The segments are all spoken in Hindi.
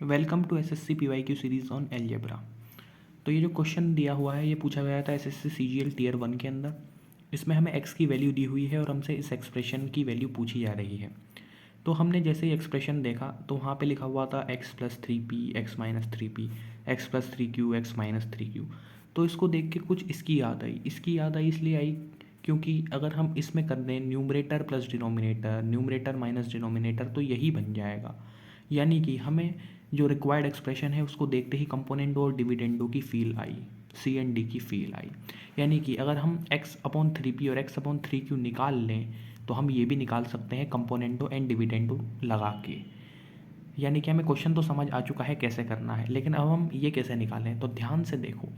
Welcome to SSC PYQ series on algebra. तो ये जो क्वेश्चन दिया हुआ है ये पूछा गया था एसएससी सीजीएल टीयर 1 के अंदर। इसमें हमें एक्स की वैल्यू दी हुई है और हमसे इस एक्सप्रेशन की वैल्यू पूछी जा रही है। तो हमने जैसे ही एक्सप्रेशन देखा तो वहाँ पे लिखा हुआ था x plus three P x minus three P x plus three Q x minus three Q. तो इसको देख के कुछ इसकी याद आई इसलिए आई क्योंकि अगर हम इसमें कर दें numerator plus denominator, numerator minus denominator, तो यही बन जाएगा। यानी कि हमें जो रिक्वायर्ड एक्सप्रेशन है उसको देखते ही कंपोनेंटो और डिविडेंडो की फील आई, सी एंड डी की फील आई। यानी कि अगर हम एक्स अपॉन थ्री पी और एक्स अपॉन थ्री क्यू निकाल लें तो हम ये भी निकाल सकते हैं कंपोनेंटो एंड डिविडेंडो लगा के। यानी कि हमें क्वेश्चन तो समझ आ चुका है कैसे करना है, लेकिन अब हम ये कैसे निकालें। तो ध्यान से देखो,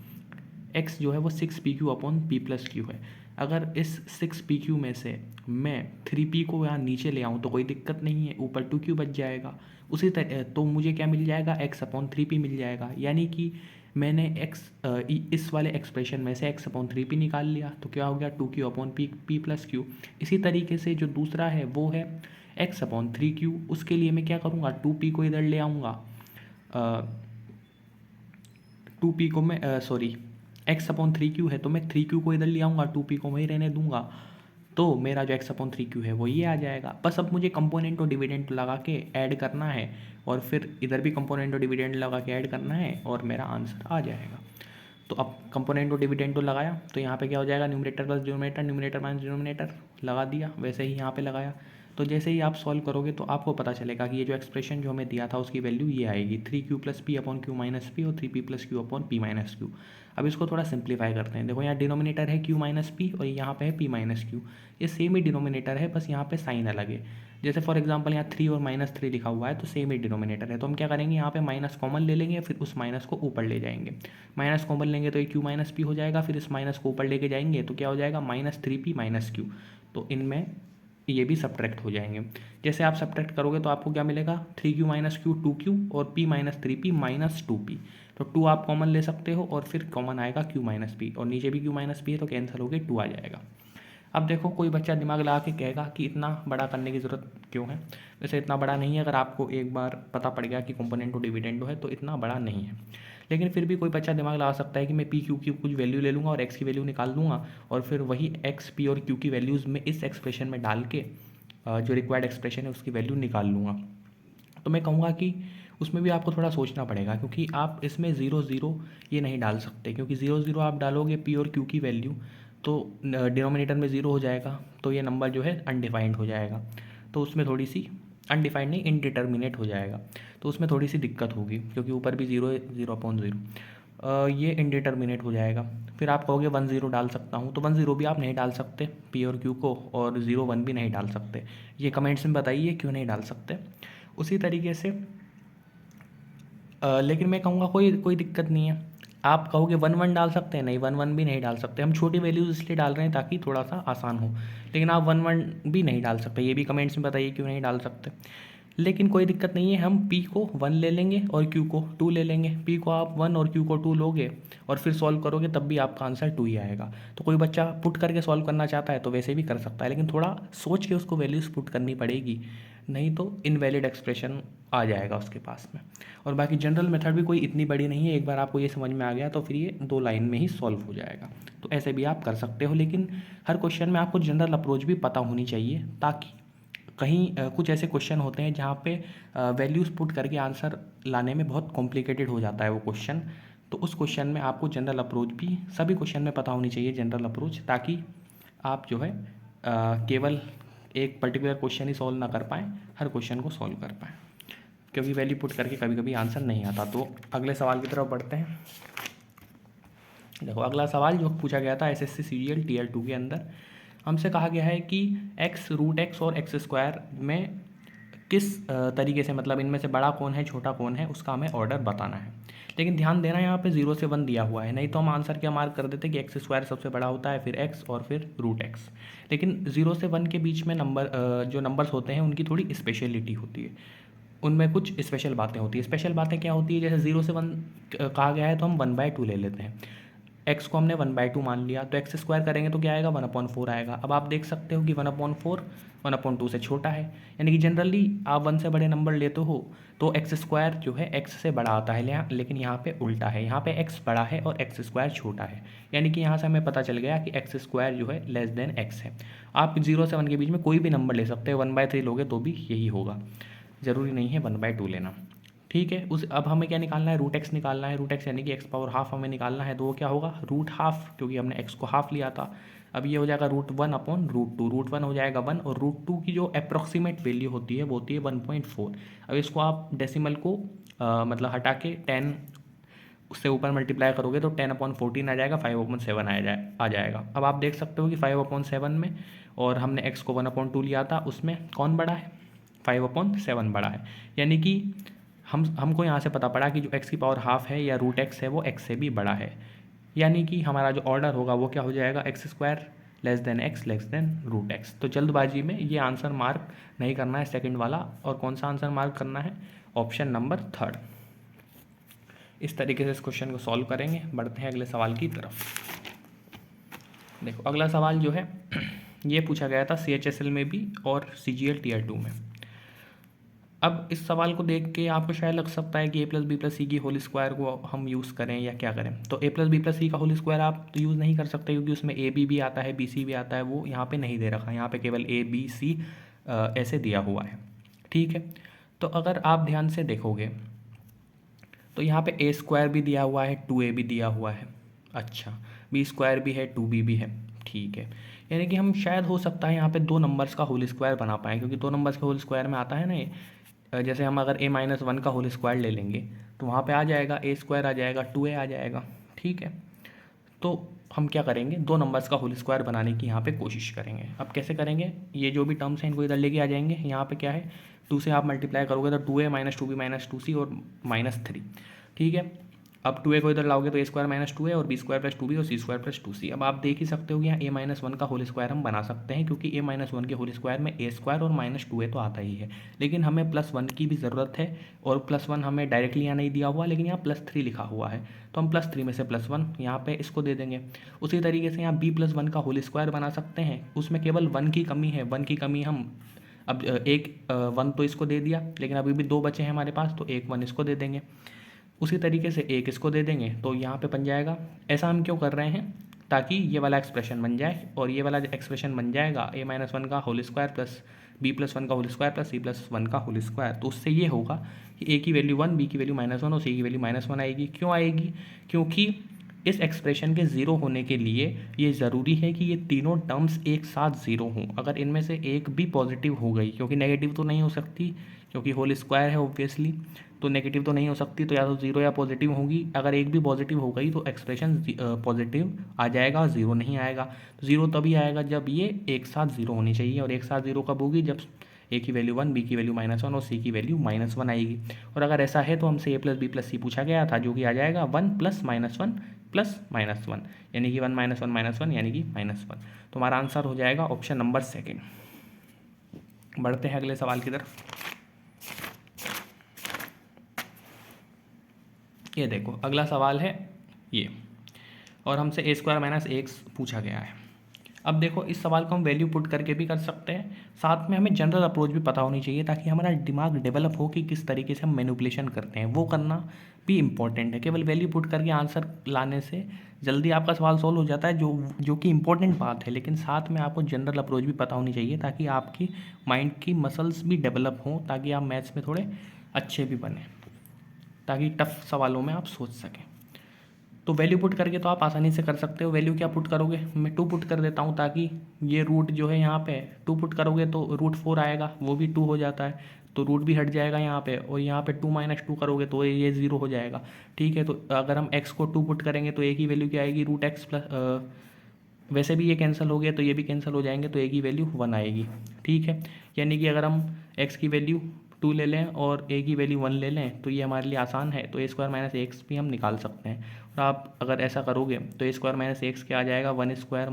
एक्स जो है वो six P Q upon P plus Q है। अगर इस सिक्स पी क्यू में से मैं थ्री पी को यहाँ नीचे ले आऊँ तो कोई दिक्कत नहीं है, ऊपर टू क्यू बच जाएगा। उसी तरह तो मुझे क्या मिल जाएगा, एक्स अपॉन थ्री पी मिल जाएगा। यानी कि मैंने एक्स इस वाले एक्सप्रेशन में से एक्स अपॉन थ्री पी निकाल लिया तो क्या हो गया, two Q upon P P plus Q. इसी तरीके से जो दूसरा है वो है एक्स अपॉन थ्री क्यू। उसके लिए मैं क्या करूँगा, टू पी को इधर ले आऊँगा, टू पी को मैं sorry x upon three Q है तो मैं थ्री क्यू को इधर ले आऊँगा, टू पी को वहीं रहने दूंगा। तो मेरा जो एक्स अपॉन थ्री क्यू है वो ये आ जाएगा। बस अब मुझे कंपोनेंट और डिविडेंड लगा के ऐड करना है और फिर इधर भी कंपोनेंट और डिविडेंड लगा के ऐड करना है और मेरा आंसर आ जाएगा। तो अब कंपोनेंट और डिविडेंड तो लगाया तो यहाँ पे क्या हो जाएगा, numerator plus denominator, numerator minus denominator लगा दिया, वैसे ही यहाँ पे लगाया। तो जैसे ही आप सॉल्व करोगे तो आपको पता चलेगा कि ये जो एक्सप्रेशन जो हमें दिया था उसकी वैल्यू ये आएगी, three q plus p upon q minus p और three p plus q upon p minus q. अब इसको थोड़ा सिंप्लीफाई करते हैं। देखो यहाँ डिनोमिनेटर है क्यू माइनस पी और यहाँ पे है पी माइनस क्यू। ये सेम ही डिनोमिनेटर है, बस यहाँ पे साइन अलग है। जैसे फॉर एग्जांपल यहाँ थ्री और माइनस थ्री लिखा हुआ है तो सेम ही डिनोमिनेटर है। तो हम क्या करेंगे, यहाँ पे माइनस कॉमन ले लेंगे, फिर उस माइनस को ऊपर ले जाएंगे। माइनस कॉमन लेंगे तो ये क्यू माइनस पी हो जाएगा, फिर इस माइनस को ऊपर लेके जाएंगे तो क्या हो जाएगा, minus three p minus Q. तो इनमें ये भी सब्ट्रैक्ट हो जाएंगे। जैसे आप सब्ट्रैक्ट करोगे तो आपको क्या मिलेगा, three q minus q two q और p minus three p minus two p. तो टू आप कॉमन ले सकते हो और फिर कॉमन आएगा क्यू माइनस पी और नीचे भी क्यू माइनस पी है तो कैंसिल हो गए, टू आ जाएगा। अब देखो कोई बच्चा दिमाग लगा के कहेगा कि इतना बड़ा करने की ज़रूरत क्यों है। वैसे इतना बड़ा नहीं है, अगर आपको एक बार पता पड़ गया कि कंपोनेंटो डिविडेंडो है तो इतना बड़ा नहीं है। लेकिन फिर भी कोई बच्चा दिमाग लगा सकता है कि मैं पी क्यू की कुछ वैल्यू ले लूँगा और एक्स की वैल्यू निकाल दूंगा और फिर वही एक्स पी और क्यू की वैल्यूज़ में इस एक्सप्रेशन में डाल के जो रिक्वायर्ड एक्सप्रेशन है उसकी वैल्यू निकाल लूँगा। तो मैं कहूँगा कि उसमें भी आपको थोड़ा सोचना पड़ेगा, क्योंकि आप इसमें ज़ीरो ज़ीरो ये नहीं डाल सकते, क्योंकि ज़ीरो ज़ीरो आप डालोगे पी और क्यू की वैल्यू तो डिनोमिनेटर में ज़ीरो हो जाएगा तो ये नंबर जो है अनडिफाइंड हो जाएगा। तो उसमें थोड़ी सी अनडिफाइंड नहीं, इनडिटर्मिनेट हो जाएगा। तो उसमें थोड़ी सी दिक्कत होगी क्योंकि ऊपर भी ज़ीरो है, ज़ीरो अपॉन ज़ीरो, ये इनडिटर्मिनेट हो जाएगा। फिर आप कहोगे वन ज़ीरो डाल सकता हूँ, तो वन ज़ीरो भी आप नहीं डाल सकते पी और क्यू को, और ज़ीरो वन भी नहीं डाल सकते। ये कमेंट्स में बताइए क्यों नहीं डाल सकते। उसी तरीके से लेकिन मैं कहूँगा कोई कोई दिक्कत नहीं है। आप कहोगे वन वन डाल सकते हैं, नहीं वन वन भी नहीं डाल सकते। हम छोटी वैल्यूज़ इसलिए डाल रहे हैं ताकि थोड़ा सा आसान हो, लेकिन आप वन वन भी नहीं डाल सकते। ये भी कमेंट्स में बताइए क्यों नहीं डाल सकते। लेकिन कोई दिक्कत नहीं है, हम p को वन ले लेंगे और q को टू ले लेंगे। p को आप वन और q को टू लोगे और फिर सॉल्व करोगे तब भी आपका आंसर टू ही आएगा। तो कोई बच्चा पुट करके सॉल्व करना चाहता है तो वैसे भी कर सकता है, लेकिन थोड़ा सोच के उसको वैल्यूज़ पुट करनी पड़ेगी, नहीं तो इनवैलिड एक्सप्रेशन आ जाएगा उसके पास में। और बाकी जनरल मेथड भी कोई इतनी बड़ी नहीं है, एक बार आपको ये समझ में आ गया तो फिर ये दो लाइन में ही सॉल्व हो जाएगा। तो ऐसे भी आप कर सकते हो, लेकिन हर क्वेश्चन में आपको जनरल अप्रोच भी पता होनी चाहिए, ताकि कहीं कुछ ऐसे क्वेश्चन होते हैं जहाँ पे वैल्यूज़ पुट करके आंसर लाने में बहुत कॉम्प्लिकेटेड हो जाता है वो क्वेश्चन। तो उस क्वेश्चन में आपको जनरल अप्रोच भी सभी क्वेश्चन में पता होनी चाहिए, जनरल अप्रोच, ताकि आप जो है केवल एक पर्टिकुलर क्वेश्चन ही सॉल्व ना कर पाएँ, हर क्वेश्चन को सॉल्व कर पाएँ, क्योंकि वैल्यू पुट करके कभी कभी आंसर नहीं आता। तो अगले सवाल की तरफ बढ़ते हैं। देखो अगला सवाल जो पूछा गया था एसएससी सीजीएल टीयर 2 के अंदर, हमसे कहा गया है कि एक्स रूट एक्स और एक्स स्क्वायर में किस तरीके से, मतलब इनमें से बड़ा कौन है छोटा कौन है, उसका हमें ऑर्डर बताना है। लेकिन ध्यान देना यहाँ पे 0 से 1 दिया हुआ है, नहीं तो हम आंसर क्या मार्क कर देते कि एक्स स्क्वायर सबसे बड़ा होता है, फिर एक्स और फिर रूट एक्स। लेकिन 0 से 1 के बीच में नंबर जो नंबर्स होते हैं उनकी थोड़ी स्पेशलिटी होती है, उनमें कुछ स्पेशल बातें होती है। स्पेशल बातें क्या होती है, जैसे 0 से 1 कहा गया है तो हम 1/2 ले लेते हैं। एक्स को हमने 1/2 मान लिया, तो एक्स स्क्वायर करेंगे तो क्या आएगा, 1/4 आएगा। अब आप देख सकते हो कि 1/4 1/2 से छोटा है, यानी कि जनरली आप 1 से बड़े नंबर लेते हो तो एक्स स्क्वायर जो है एक्स से बड़ा आता है, लेकिन यहाँ पे उल्टा है, यहाँ पे एक्स बड़ा है और एक्स स्क्वायर छोटा है, यानी कि यहाँ से हमें पता चल गया कि एक्स स्क्वायर जो है लेस देन एक्स है। आप 0 से 1 के बीच में कोई भी नंबर ले सकते हैं, 1/3 लोगे तो भी यही होगा, ज़रूरी नहीं है 1/2 लेना। ठीक है, उस अब हमें क्या निकालना है, रूट एक्स निकालना है। रूट एक्स यानी कि एक्स पावर हाफ हमें निकालना है, तो वो क्या होगा, रूट हाफ, क्योंकि हमने एक्स को हाफ लिया था। अब ये हो जाएगा √1/√2, √1 हो जाएगा 1 और √2 की जो अप्रॉक्सीमेट वैल्यू होती है वो होती है 1.4। अब इसको आप डेसिमल को मतलब हटा के 10 उससे ऊपर मल्टीप्लाई करोगे तो 10/14 आ जाएगा, 5/7 आ जाएगा। अब आप देख सकते हो कि 5/7 में और हमने एक्स को 1/2 लिया था, उसमें कौन बड़ा है, 5/7 बड़ा है, यानी कि हमको यहाँ से पता पड़ा कि जो एक्स की पावर हाफ है या रूट एक्स है वो एक्स से भी बड़ा है, यानी कि हमारा जो ऑर्डर होगा वो क्या हो जाएगा, x square less than x less than root x. तो जल्दबाजी में ये आंसर मार्क नहीं करना है सेकंड वाला, और कौन सा आंसर मार्क करना है, ऑप्शन नंबर 3। इस तरीके से इस क्वेश्चन को सॉल्व करेंगे। बढ़ते हैं अगले सवाल की तरफ। देखो अगला सवाल जो है ये पूछा गया था CHSL में भी और CGL Tier 2 में। अब इस सवाल को देख के आपको शायद लग सकता है कि a+b+c की होल स्क्वायर को हम यूज़ करें या क्या करें, तो a+b+c का होल स्क्वायर आप तो यूज़ नहीं कर सकते, क्योंकि उसमें ab भी आता है bc भी आता है, वो यहाँ पे नहीं दे रखा है, यहाँ पे केवल abc ऐसे दिया हुआ है। ठीक है, तो अगर आप ध्यान से देखोगे तो यहाँ पे a स्क्वायर भी दिया हुआ है, 2a भी दिया हुआ है, अच्छा b स्क्वायर भी है, 2b भी है। ठीक है, यानी कि हम शायद हो सकता है यहाँ पे 2 नंबर्स का होल स्क्वायर बना पाएँ, क्योंकि 2 नंबर्स के होल स्क्वायर में आता है ना ये, जैसे हम अगर a-1 का होल स्क्वायर ले लेंगे तो वहाँ पे आ जाएगा a स्क्वायर आ जाएगा, 2a आ जाएगा। ठीक है, तो हम क्या करेंगे, 2 नंबर्स का होल स्क्वायर बनाने की यहाँ पे कोशिश करेंगे। अब कैसे करेंगे, ये जो भी टर्म्स हैं इनको इधर लेके आ जाएंगे, यहाँ पे क्या है 2 से आप मल्टीप्लाई करोगे तो 2a - 2b - 2c और -3। ठीक है, अब 2a को इधर लाओगे तो a स्क्वायर - 2a और b स्क्वायर + 2b और c स्क्वायर + 2c। अब आप देख ही सकते हो कि यहाँ a-1 का होल स्क्वायर हम बना सकते हैं, क्योंकि a-1 के होल स्क्वायर में a स्क्वायर और -2a तो आता ही है, लेकिन हमें +1 की भी ज़रूरत है, और +1 हमें डायरेक्टली यहाँ नहीं दिया हुआ, लेकिन यहाँ +3 लिखा हुआ है, तो हम +3 में से +1 यहाँ पे इसको दे देंगे। उसी तरीके से यहाँ b+1 का होल स्क्वायर बना सकते हैं, उसमें केवल 1 की कमी है, 1 की कमी हम अब एक 1 तो इसको दे दिया, लेकिन अभी भी 2 बचे हैं हमारे पास, तो एक 1 इसको दे देंगे। उसी तरीके से एक इसको दे देंगे, तो यहाँ पे बन जाएगा। ऐसा हम क्यों कर रहे हैं, ताकि ये वाला एक्सप्रेशन बन जाए, और ये वाला एक्सप्रेशन बन जाएगा a-1 का होल स्क्वायर प्लस b+1 का होल स्क्वायर प्लस c+1 का होल स्क्वायर। तो उससे ये होगा कि a की वैल्यू 1, b की वैल्यू -1 और c की वैल्यू -1 आएगी। क्यों आएगी, क्योंकि इस एक्सप्रेशन के ज़ीरो होने के लिए ये ज़रूरी है कि ये तीनों टर्म्स एक साथ ज़ीरो हों। अगर इनमें से एक भी पॉजिटिव हो गई, क्योंकि नेगेटिव तो नहीं हो सकती, क्योंकि होल स्क्वायर है ऑब्वियसली, तो नेगेटिव तो नहीं हो सकती, तो या तो ज़ीरो या पॉजिटिव होगी। अगर एक भी पॉजिटिव हो गई तो एक्सप्रेशन पॉजिटिव आ जाएगा, ज़ीरो नहीं आएगा। तो ज़ीरो तभी आएगा जब ये एक साथ ज़ीरो होनी चाहिए, और एक साथ ज़ीरो कब होगी, जब a की वैल्यू 1, b की वैल्यू -1 और c की वैल्यू -1 आएगी। और अगर ऐसा है तो हमसे a+b+c पूछा गया था, जो कि आ जाएगा 1 + -1 + -1, यानी कि 1 - 1 - 1 यानी कि -1। तो हमारा आंसर हो जाएगा ऑप्शन नंबर 2। बढ़ते हैं अगले सवाल की तरफ। ये देखो अगला सवाल है ये, और हमसे a² - x पूछा गया है। अब देखो इस सवाल को हम वैल्यू पुट करके भी कर सकते हैं, साथ में हमें जनरल अप्रोच भी पता होनी चाहिए, ताकि हमारा दिमाग डेवलप हो कि किस तरीके से हम मैनिपुलेशन करते हैं, वो करना भी इंपॉर्टेंट है। केवल वैल्यू पुट करके आंसर लाने से जल्दी आपका सवाल सॉल्व हो जाता है, जो कि इंपॉर्टेंट बात है, लेकिन साथ में आपको जनरल अप्रोच भी पता होनी चाहिए, ताकि आपकी माइंड की मसल्स भी डेवलप हों, ताकि आप मैथ्स में थोड़े अच्छे भी बने, ताकि टफ सवालों में आप सोच सकें। तो वैल्यू पुट करके तो आप आसानी से कर सकते हो। वैल्यू क्या पुट करोगे, मैं 2 पुट कर देता हूँ, ताकि ये रूट जो है यहाँ पे 2 पुट करोगे तो √4 आएगा, वो भी 2 हो जाता है, तो रूट भी हट जाएगा यहाँ पे, और यहाँ पे 2 - 2 करोगे तो ये 0 हो जाएगा। ठीक है, तो अगर हम x को 2 पुट करेंगे तो a की वैल्यू क्या आएगी, √x प्लस, वैसे भी ये कैंसिल हो गया तो ये भी कैंसिल हो जाएंगे, तो a की वैल्यू 1 आएगी। ठीक है, यानी कि अगर हम x की वैल्यू 2 ले लें और a की वैल्यू 1 ले लें तो ये हमारे लिए आसान है, तो a² - x भी हम निकाल सकते हैं। और आप अगर ऐसा करोगे तो a² - x क्या आ जाएगा, 1² -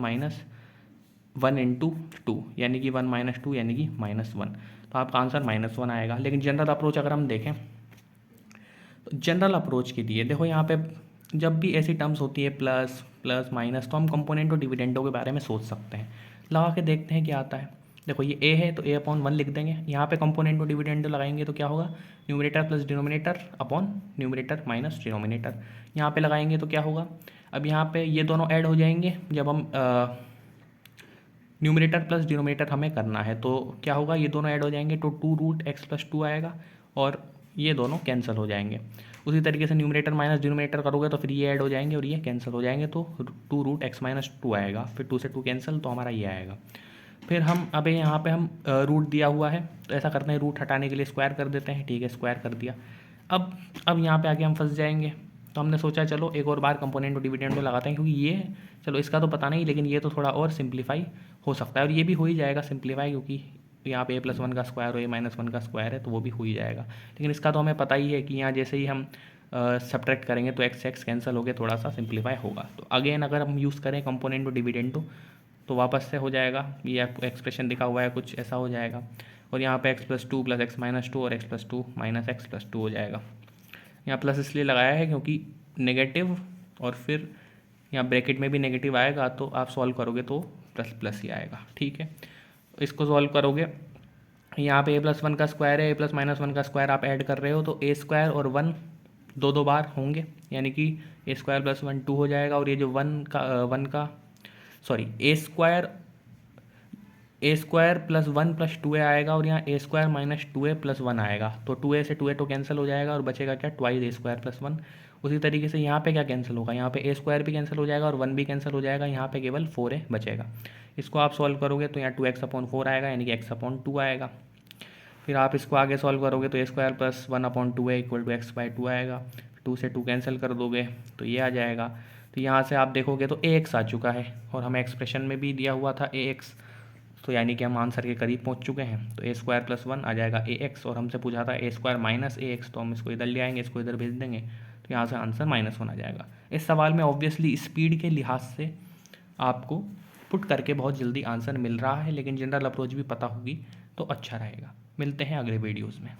1 × 2, यानी कि 1 - 2 यानी कि -1, तो आपका आंसर -1 आएगा। लेकिन जनरल अप्रोच अगर हम देखें तो जनरल अप्रोच के लिए देखो यहाँ पे जब भी ऐसी टर्म्स होती है प्लस प्लस माइनस, तो हम कंपोनेंट और डिविडेंडों के बारे में सोच सकते हैं। लगा के देखते हैं क्या आता है। देखो ये ए है तो ए अपॉन वन लिख देंगे। यहाँ पे कंपोनेंट और डिविडेंडो लगाएंगे तो क्या होगा, numerator plus denominator upon numerator minus denominator. यहाँ पे लगाएंगे तो क्या होगा, अब यहाँ पे ये दोनों ऐड हो जाएंगे। जब हम न्यूमरेटर प्लस डिनोमिनेटर हमें करना है तो क्या होगा, ये दोनों ऐड हो जाएंगे तो 2√x+2 आएगा और ये दोनों कैंसिल हो जाएंगे। उसी तरीके से न्यूमरेटर माइनस डिनोमिनेटर करोगे तो फिर ये ऐड हो जाएंगे और ये कैंसिल हो जाएंगे, तो 2√x-2 आएगा। फिर 2 से 2 कैंसिल, तो हमारा ये आएगा। फिर हम अब यहाँ पे हम रूट दिया हुआ है तो ऐसा करते हैं, रूट हटाने के लिए स्क्वायर कर देते हैं। ठीक है, स्क्वायर कर दिया। अब यहाँ पे आके हम फंस जाएंगे, तो हमने सोचा चलो एक और बार कंपोनेंट और डिविडेंडो लगाते हैं, क्योंकि ये चलो इसका तो पता नहीं, लेकिन ये तो थोड़ा और सिंप्लीफाई हो सकता है और ये भी हो ही जाएगा सिंप्लीफाई, क्योंकि यहाँ पे a+1 का स्क्वायर और a-1 का स्क्वायर है तो वो भी हो ही जाएगा। लेकिन इसका तो हमें पता ही है कि यहाँ जैसे ही हम सब्ट्रैक्ट करेंगे तो x कैंसिल हो गए, थोड़ा सा सिंप्लीफाई होगा। तो अगेन अगर हम यूज़ करें कंपोनेंट और डिविडेंडो तो वापस से हो जाएगा, ये एक्सप्रेशन दिखा हुआ है कुछ ऐसा हो जाएगा। और यहाँ पे x+2 + x-2 और x+2 - x+2 हो जाएगा। यहाँ प्लस इसलिए लगाया है क्योंकि नेगेटिव और फिर यहाँ ब्रैकेट में भी नेगेटिव आएगा, तो आप सॉल्व करोगे तो प्लस प्लस ही आएगा। ठीक है, इसको सॉल्व करोगे, यहाँ पे a+1 का स्क्वायर है, a+-1 का स्क्वायर आप ऐड कर रहे हो तो a² और 1 दो बार होंगे, यानी कि a² + 1 2 हो जाएगा। और ये जो a² + 1 + 2a आएगा और यहाँ a² - 2a + 1 आएगा, तो 2a से 2a तो कैंसिल हो जाएगा और बचेगा क्या, ट्वाइस a² + 1। उसी तरीके से यहाँ पे क्या कैंसिल होगा, यहाँ पे a² भी कैंसिल हो जाएगा और 1 भी कैंसिल हो जाएगा, यहाँ पे केवल 4a बचेगा। इसको आप सॉल्व करोगे तो यहाँ 2x/4 आएगा, यानी कि x/2 आएगा। फिर आप इसको आगे सॉल्व करोगे तो a² + 1/2a = x/2 आएगा। 2 से 2 कैंसिल कर दोगे तो ये आ जाएगा। तो यहाँ से आप देखोगे तो ax आ चुका है और हमें एक्सप्रेशन में भी दिया हुआ था ax, तो यानी कि हम आंसर के करीब पहुँच चुके हैं। तो a² + 1 आ जाएगा ax, और हमसे पूछा था a² - ax, तो हम इसको इधर ले आएंगे, इसको इधर भेज देंगे, तो यहाँ से आंसर -1 आ जाएगा। इस सवाल में ऑब्वियसली स्पीड के लिहाज से आपको पुट करके बहुत जल्दी आंसर मिल रहा है, लेकिन जनरल अप्रोच भी पता होगी तो अच्छा रहेगा। मिलते हैं अगले वीडियोज़ में।